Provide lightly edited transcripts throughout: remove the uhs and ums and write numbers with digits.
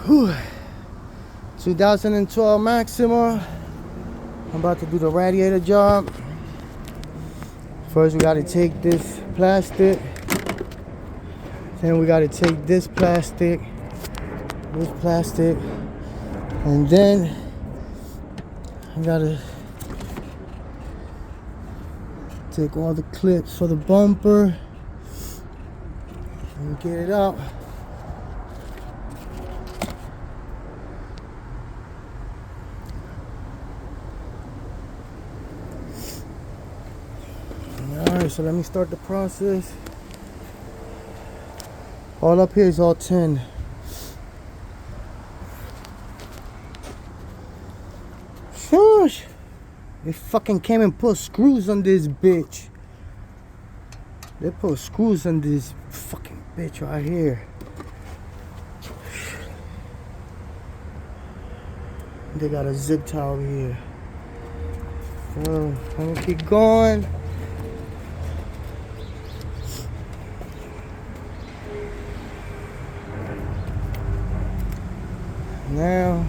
Whew. 2012 Maxima. I'm about to do the radiator job. First we gotta take this plastic. Then we gotta take this plastic. And then I gotta take all the clips for the bumper and get it out. Alright, so let me start the process. All up here is all 10. Shush! They fucking came and put screws on this bitch. They put screws on this fucking bitch right here. They got a zip tie over here. So I'm gonna keep going. Now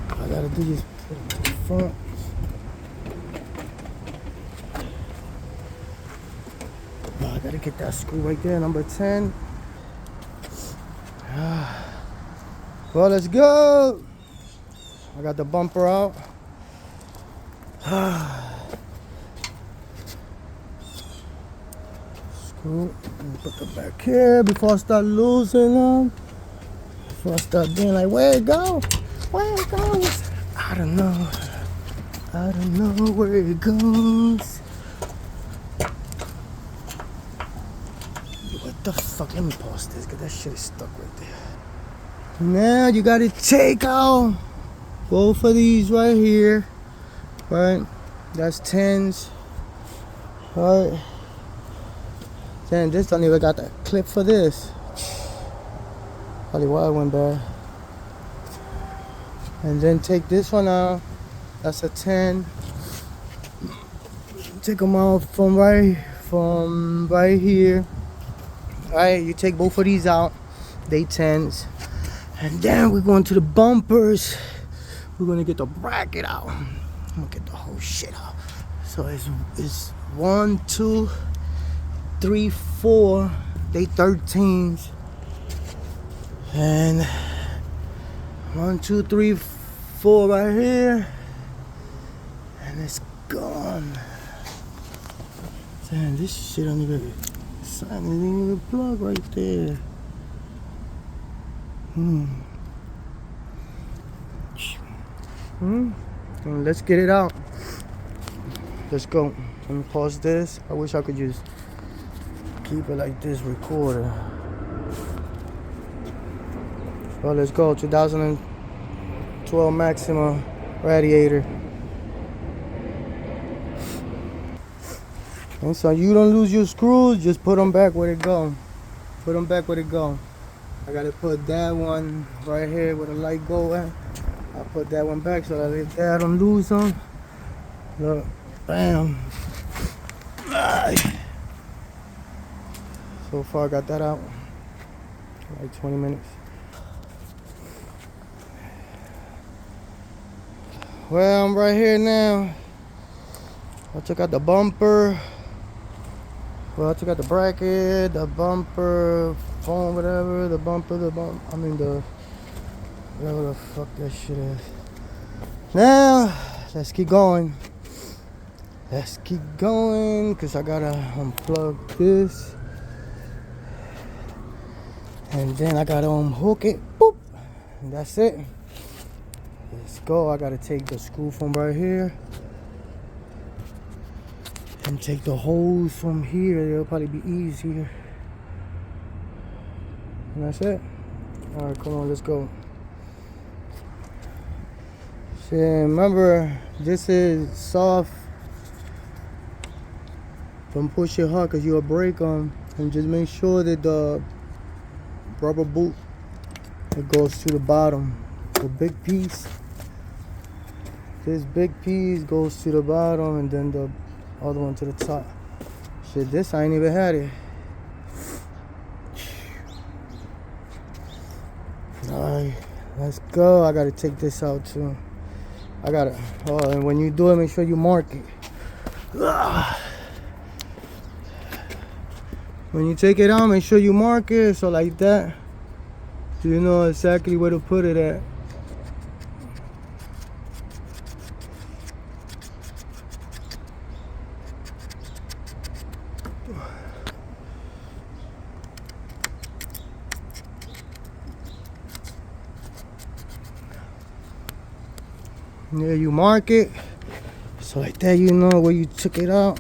I gotta do this to the front. I gotta get that screw right there, number 10. Well, let's go. I got the bumper out. Screw. Put them back here before I start losing them. Before I start being like, where it go? Where it goes? I don't know. I don't know where it goes. What the fuck? Let me pause this because that shit is stuck right there. Now you gotta take out both of these right here. Right? That's 10s. Right? Then this don't even got the clip for this. Probably why it went bad. And then take this one out. That's a 10. Take them out from right here. Alright, you take both of these out. They 10s. And then we're going to the bumpers. We're gonna get the bracket out. I'm gonna get the whole shit out. So it's 1, 2, 3, 4. They 13s. And 1, 2, 3, 4 right here. And it's gone. Damn, this shit don't even plug right there. Let's get it out. Let's go. Let me pause this. I wish I could just keep it like this recorder. Well, let's go. 2012 Maxima radiator. And so you don't lose your screws, just put them back where they go. Put them back where they go. I gotta put that one right here where the light go at. I'll put that one back so that if I don't lose them. Look, bam. So far I got that out. Like 20 minutes. Well, I'm right here now. I took out the bumper. Well, I took out the bracket, the bumper, foam, whatever, whatever the fuck that shit is. Now, let's keep going. Let's keep going, because I gotta unplug this. And then I gotta unhook it, boop, and that's it. Let's go. I gotta take the screw from right here and take the hose from here. It'll probably be easier. And that's it. Alright, come on, let's go. See, remember, this is soft. Don't push it hard because you'll break them. And just make sure that the rubber boot, it goes to the bottom. The big piece. This big piece goes to the bottom and then the other one to the top. Shit, this I ain't even had it. Alright, let's go. I gotta take this out too. And when you do it, make sure you mark it. When you take it out, make sure you mark it. So like that, you know exactly where to put it at. Yeah, you mark it. So like that, you know where you took it out.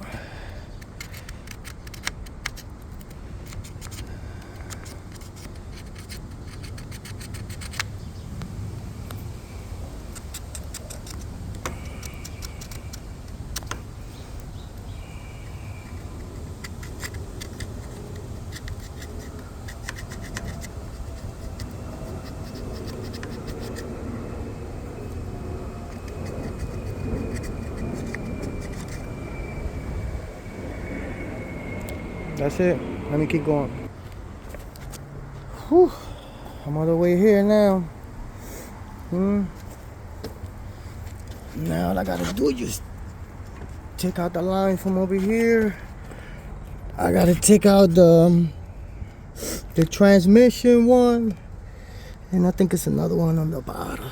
That's it. Let me keep going. Whew. I'm on the way here now. Now all I gotta do is just take out the line from over here. I gotta take out the transmission one, and I think it's another one on the bottom,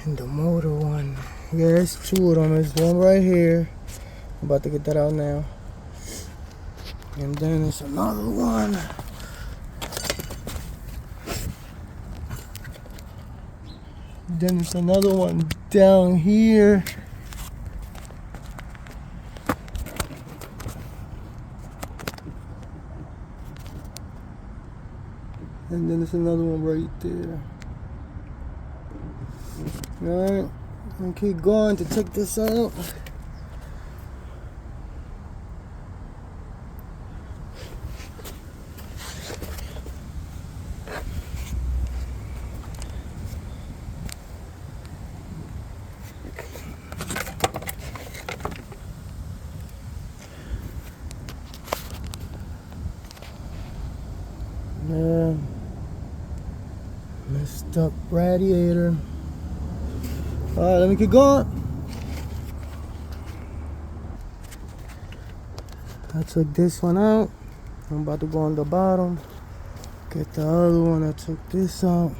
and the motor one. Yeah, it's two of them. There's one right here. I'm about to get that out now. And then there's another one. Then there's another one down here. And then there's another one right there. Alright, I'm gonna keep going to take this out. Yeah, messed up radiator. Alright, let me keep going. I took this one out. I'm about to go on the bottom. Get the other one. I took this out.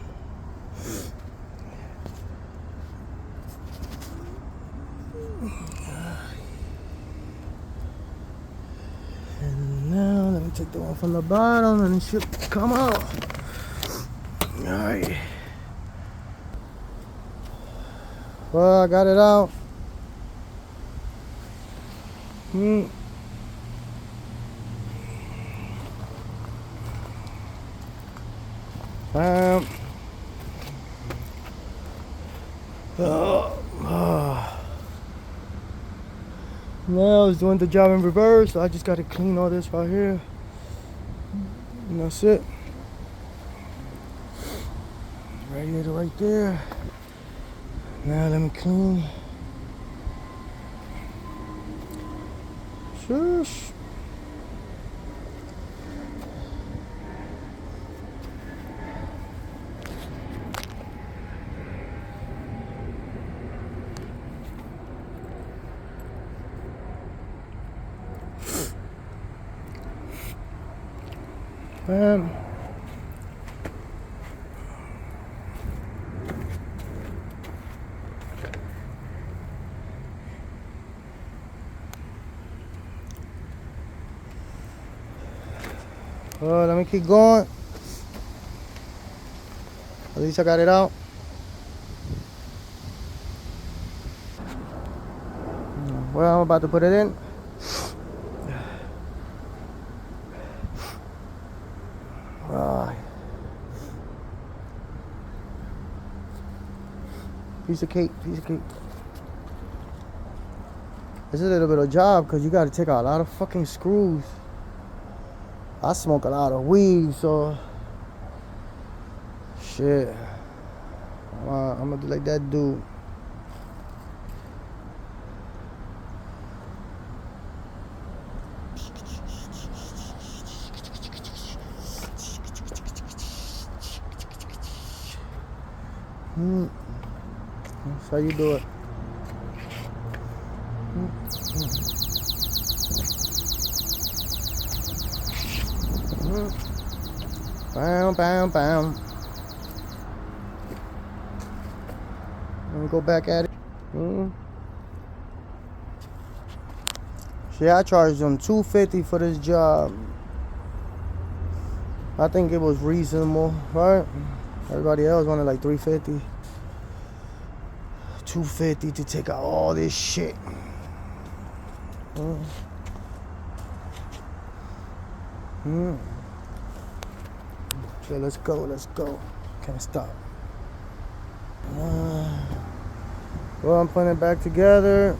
And now let me take the one from the bottom and it should come out. Alright. Well, I got it out. Now I was doing the job in reverse, so I just got to clean all this right here. And that's it. Radiator right there. Now let me clean. Shush. Let me keep going. At least I got it out. Well, I'm about to put it in. Piece of cake, piece of cake. It's a little bit of a job because you got to take out a lot of fucking screws. I smoke a lot of weed, so shit. I'm gonna be like that dude. That's how you do it. Bam, bam, bam. Let me go back at it. See, I charged them $250 for this job. I think it was reasonable, right? Everybody else wanted like $350. $250 to take out all this shit. Okay, let's go. Can't stop. Well, I'm putting it back together.